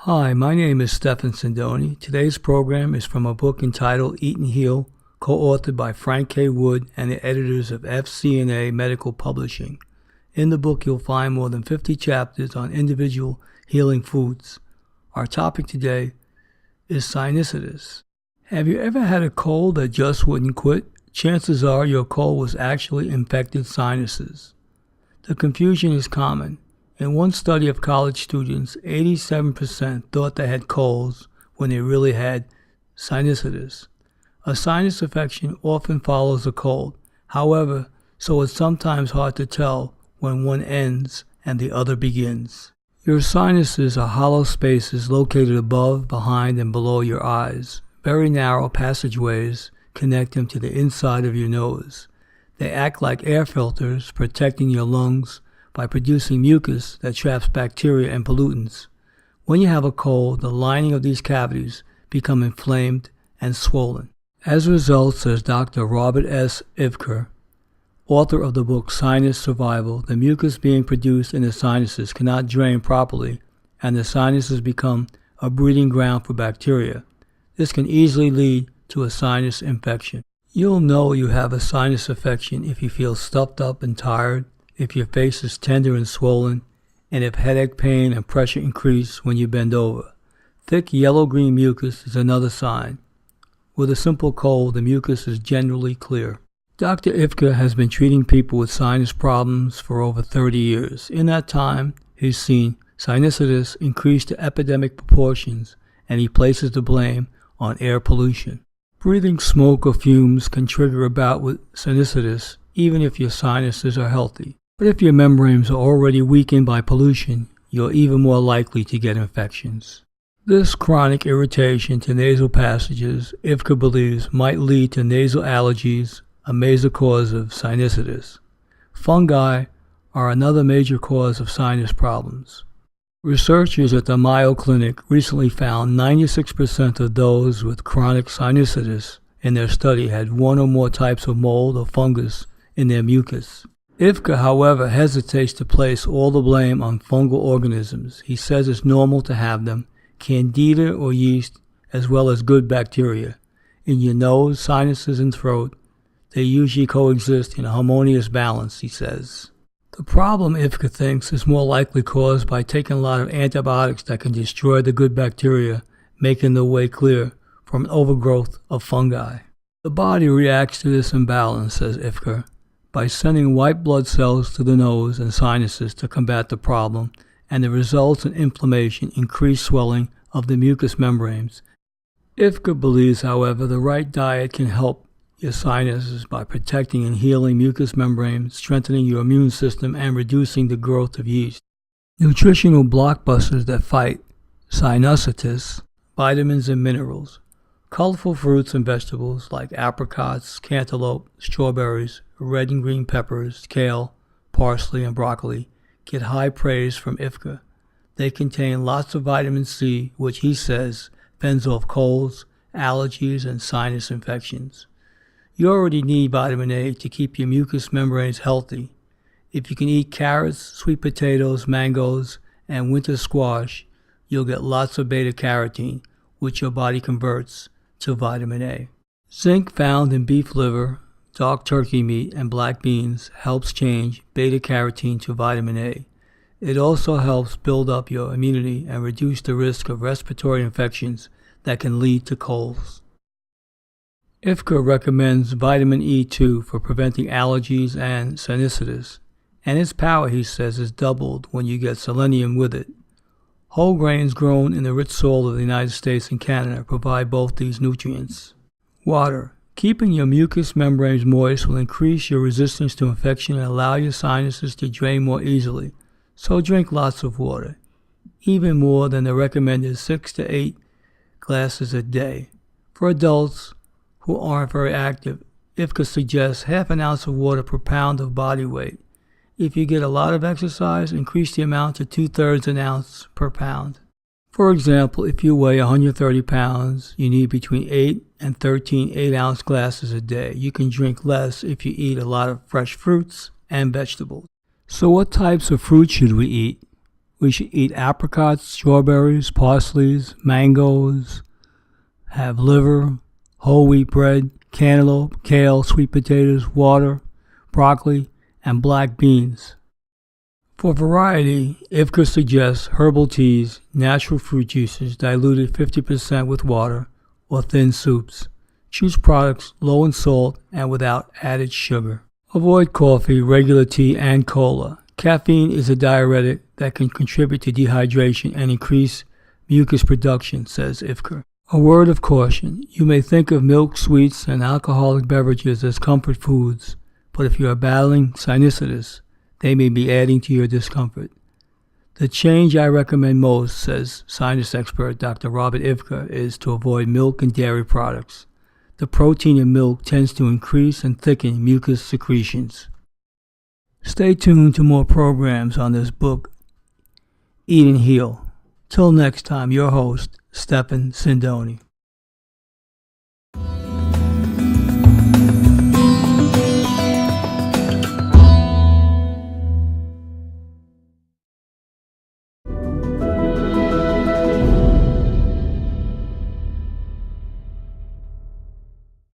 Hi, my name is Stephen Sindoni. Today's program is from a book entitled Eat and Heal, co-authored by Frank K. Wood and the editors of F.C.A. Medical Publishing. In the book, you'll find more than 50 chapters on individual healing foods. Our topic today is sinusitis. Have you ever had a cold that just wouldn't quit? Chances are your cold was actually infected sinuses. The confusion is common. In one study of college students, 87% thought they had colds when they really had sinusitis. A sinus infection often follows a cold. However, so it's sometimes hard to tell when one ends and the other begins. Your sinuses are hollow spaces located above, behind, and below your eyes. Very narrow passageways connect them to the inside of your nose. They act like air filters, protecting your lungs by producing mucus that traps bacteria and pollutants. When you have a cold, the lining of these cavities become inflamed and swollen. As a result, says Dr. Robert S. Ivker, author of the book Sinus Survival, the mucus being produced in the sinuses cannot drain properly, and the sinuses become a breeding ground for bacteria. This can easily lead to a sinus infection. You'll know you have a sinus infection if you feel stuffed up and tired, if your face is tender and swollen, and if headache, pain, and pressure increase when you bend over. Thick yellow-green mucus is another sign. With a simple cold, the mucus is generally clear. Dr. Ivker has been treating people with sinus problems for over 30 years. In that time, he's seen sinusitis increase to epidemic proportions, and he places the blame on air pollution. Breathing smoke or fumes can trigger a bout with sinusitis, even if your sinuses are healthy. But if your membranes are already weakened by pollution, you're even more likely to get infections. This chronic irritation to nasal passages, Ivker believes, might lead to nasal allergies, a major cause of sinusitis. Fungi are another major cause of sinus problems. Researchers at the Mayo Clinic recently found 96% of those with chronic sinusitis in their study had one or more types of mold or fungus in their mucus. Ivker, however, hesitates to place all the blame on fungal organisms. He says it's normal to have them, candida or yeast, as well as good bacteria. In your nose, sinuses, and throat, they usually coexist in a harmonious balance, he says. The problem, Ivker thinks, is more likely caused by taking a lot of antibiotics that can destroy the good bacteria, making the way clear from an overgrowth of fungi. The body reacts to this imbalance, says Ivker, by sending white blood cells to the nose and sinuses to combat the problem, and the results in inflammation, increased swelling of the mucous membranes. Ivker believes, however, the right diet can help your sinuses by protecting and healing mucous membranes, strengthening your immune system, and reducing the growth of yeast. Nutritional blockbusters that fight sinusitis: vitamins and minerals. Colorful fruits and vegetables like apricots, cantaloupe, strawberries, red and green peppers, kale, parsley, and broccoli get high praise from Ivker. They contain lots of vitamin C, which he says fends off colds, allergies, and sinus infections. You already need vitamin A to keep your mucous membranes healthy. If you can eat carrots, sweet potatoes, mangoes, and winter squash, you'll get lots of beta-carotene, which your body converts to vitamin A. Zinc found in beef liver, dark turkey meat, and black beans helps change beta-carotene to vitamin A. It also helps build up your immunity and reduce the risk of respiratory infections that can lead to colds. Ivker recommends vitamin E2 for preventing allergies and sinusitis, and its power, he says, is doubled when you get selenium with it. Whole grains grown in the rich soil of the United States and Canada provide both these nutrients. Water. Keeping your mucous membranes moist will increase your resistance to infection and allow your sinuses to drain more easily. So drink lots of water, even more than the recommended 6 to 8 glasses a day. For adults who aren't very active, Ivker suggests half an ounce of water per pound of body weight. If you get a lot of exercise, increase the amount to 2/3 an ounce per pound. For example, if you weigh 130 pounds, you need between 8 and 13 8-ounce glasses a day. You can drink less if you eat a lot of fresh fruits and vegetables. So what types of fruit should we eat? We should eat apricots, strawberries, parsleys, mangoes, have liver, whole wheat bread, cantaloupe, kale, sweet potatoes, water, broccoli, and black beans. For variety, F.C.A. suggests herbal teas, natural fruit juices diluted 50% with water, or thin soups. Choose products low in salt and without added sugar. Avoid coffee, regular tea, and cola. Caffeine is a diuretic that can contribute to dehydration and increase mucus production, says F.C.A. A word of caution. You may think of milk, sweets, and alcoholic beverages as comfort foods, but if you are battling sinusitis, they may be adding to your discomfort. The change I recommend most, says sinus expert Dr. Robert F.C.A., is to avoid milk and dairy products. The protein in milk tends to increase and thicken mucus secretions. Stay tuned to more programs on this book, Eat and Heal. Till next time, your host, Stephen Sindoni.